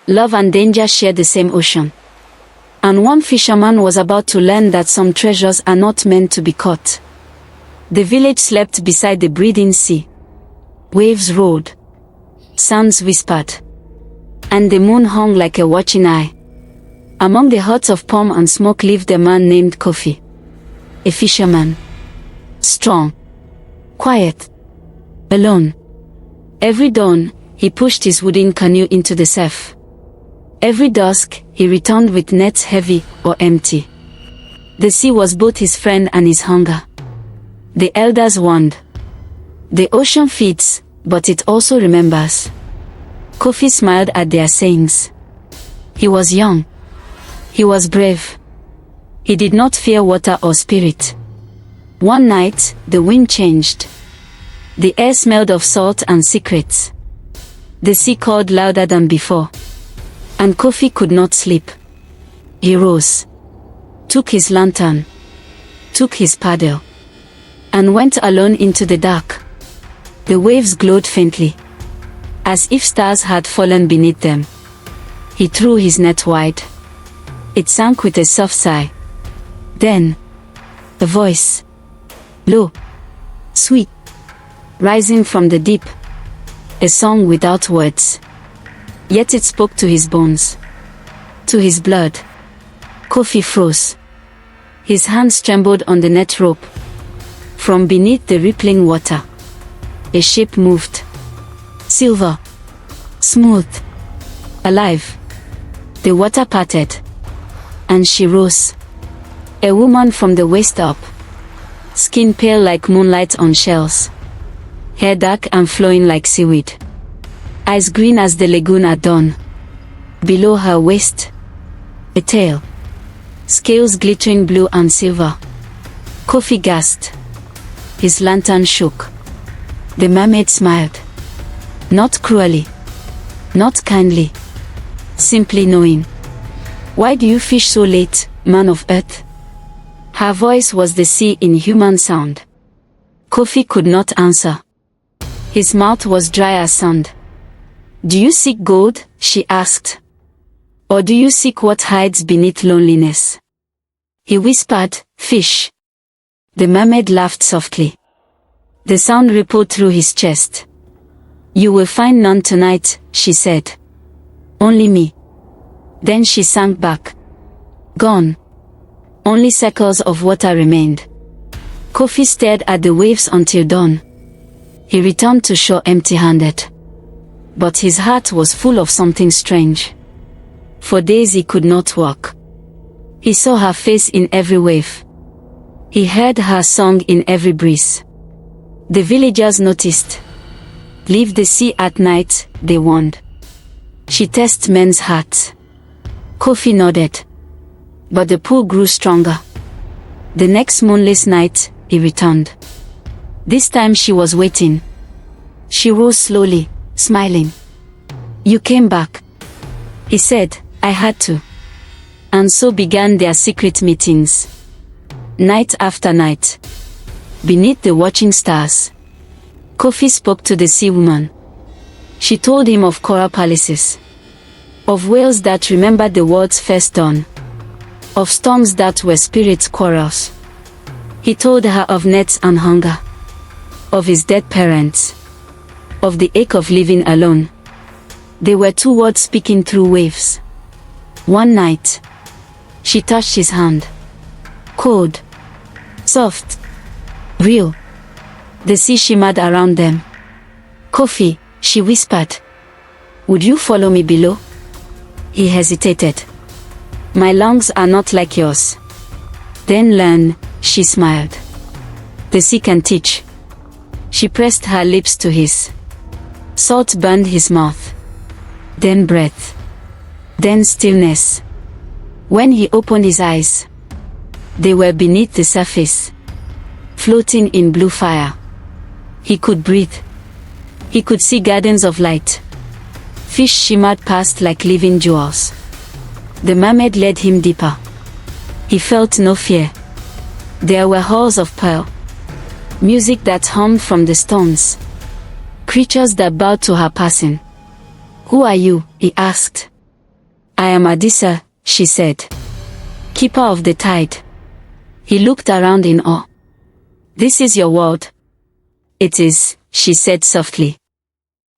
Love and danger share the same ocean. And one fisherman was about to learn that some treasures are not meant to be caught. The village slept beside the breathing sea. Waves roared. Sounds whispered. And the moon hung like a watching eye. Among the huts of palm and smoke lived a man named Kofi. A fisherman. Strong. Quiet. Alone. Every dawn, he pushed his wooden canoe into the surf. Every dusk, he returned with nets heavy or empty. The sea was both his friend and his hunger. The elders warned. The ocean feeds, but it also remembers. Kofi smiled at their sayings. He was young. He was brave. He did not fear water or spirit. One night, the wind changed. The air smelled of salt and secrets. The sea called louder than before. And Kofi could not sleep. He rose, took his lantern, took his paddle, and went alone into the dark. The waves glowed faintly, as if stars had fallen beneath them. He threw his net wide. It sank with a soft sigh. Then, a voice, low, sweet, rising from the deep, a song without words. Yet it spoke to his bones, to his blood. Kofi froze. His hands trembled on the net rope. From beneath the rippling water, a shape moved. Silver, smooth, alive. The water parted, and she rose. A woman from the waist up, skin pale like moonlight on shells, hair dark and flowing like seaweed. Eyes green as the lagoon at dawn. Below her waist, a tail. Scales glittering blue and silver. Kofi gasped. His lantern shook. The mermaid smiled. Not cruelly. Not kindly. Simply knowing. Why do you fish so late, man of earth? Her voice was the sea in human sound. Kofi could not answer. His mouth was dry as sand. Do you seek gold? She asked. Or do you seek what hides beneath loneliness? He whispered, fish. The mermaid laughed softly. The sound rippled through his chest. You will find none tonight, she said. Only me. Then she sank back. Gone. Only circles of water remained. Kofi stared at the waves until dawn. He returned to shore empty-handed. But his heart was full of something strange. For days he could not walk. He saw her face in every wave. He heard her song in every breeze. The villagers noticed. Leave the sea at night, they warned. She tests men's hearts. Kofi nodded. But the pull grew stronger. The next moonless night, he returned. This time she was waiting. She rose slowly, smiling. You came back. He said, I had to. And so began their secret meetings. Night after night. Beneath the watching stars. Kofi spoke to the sea woman. She told him of coral palaces. Of whales that remembered the world's first dawn. Of storms that were spirits' quarrels. He told her of nets and hunger. Of his dead parents. Of the ache of living alone. They were two words speaking through waves. One night, she touched his hand. Cold. Soft. Real. The sea shimmered around them. Kofi, she whispered. Would you follow me below? He hesitated. My lungs are not like yours. Then learn, she smiled. The sea can teach. She pressed her lips to his. Salt burned his mouth. Then breath. Then stillness. When he opened his eyes, they were beneath the surface, floating in blue fire. He could breathe. He could see gardens of light. Fish shimmered past like living jewels. The mermaid led him deeper. He felt no fear. There were halls of pearl. Music that hummed from the stones. Creatures that bowed to her passing. Who are you? He asked. I am Adisa, she said. Keeper of the tide. He looked around in awe. This is your world? It is, she said softly.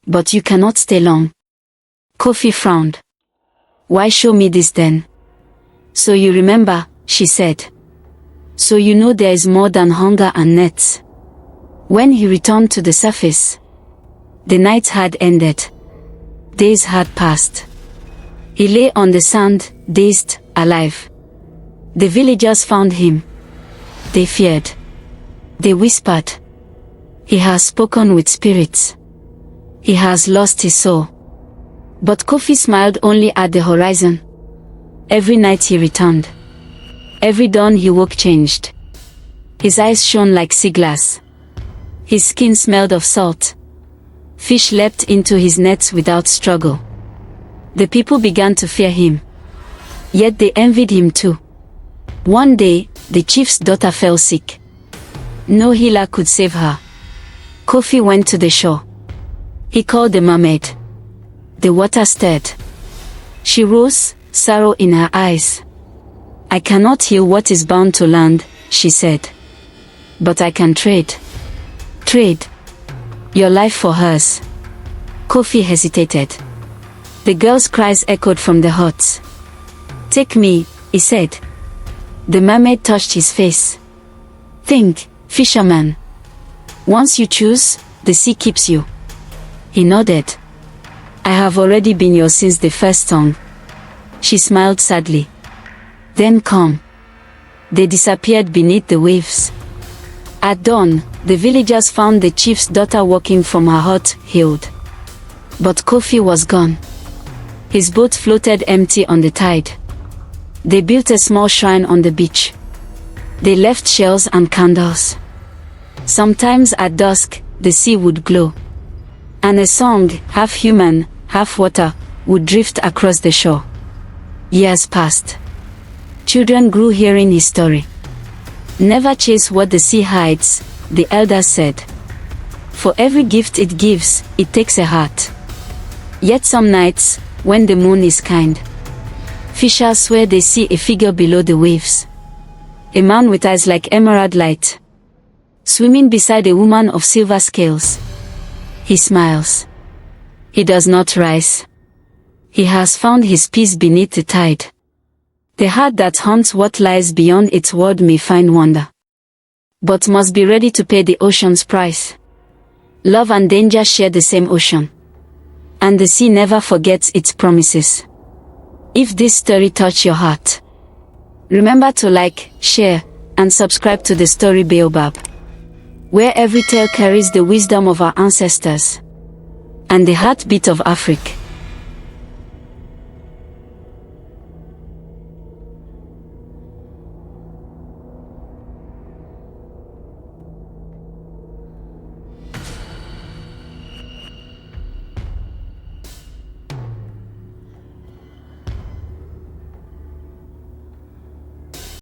But you cannot stay long. Kofi frowned. Why show me this then? So you remember, she said. So you know there is more than hunger and nets. When he returned to the surface, the night had ended. Days had passed. He lay on the sand, dazed, alive. The villagers found him. They feared. They whispered. He has spoken with spirits. He has lost his soul. But Kofi smiled only at the horizon. Every night he returned. Every dawn he woke changed. His eyes shone like sea glass. His skin smelled of salt. Fish leapt into his nets without struggle. The people began to fear him. Yet they envied him too. One day, the chief's daughter fell sick. No healer could save her. Kofi went to the shore. He called the mermaid. The water stirred. She rose, sorrow in her eyes. I cannot heal what is bound to land, she said. But I can trade. Trade. Your life for hers. Kofi hesitated. The girl's cries echoed from the huts. Take me, he said. The mermaid touched his face. Think, fisherman. Once you choose, the sea keeps you. He nodded. I have already been yours since the first song. She smiled sadly. Then come. They disappeared beneath the waves. At dawn, the villagers found the chief's daughter walking from her hut, healed. But Kofi was gone. His boat floated empty on the tide. They built a small shrine on the beach. They left shells and candles. Sometimes at dusk, the sea would glow. And a song, half human, half water, would drift across the shore. Years passed. Children grew hearing his story. Never chase what the sea hides, the elders said. For every gift it gives, it takes a heart. Yet some nights, when the moon is kind, fishers swear they see a figure below the waves. A man with eyes like emerald light, swimming beside a woman of silver scales. He smiles. He does not rise. He has found his peace beneath the tide. The heart that hunts what lies beyond its world may find wonder, but must be ready to pay the ocean's price. Love and danger share the same ocean, and the sea never forgets its promises. If this story touched your heart, remember to like, share, and subscribe to the story Baobab, where every tale carries the wisdom of our ancestors and the heartbeat of Africa.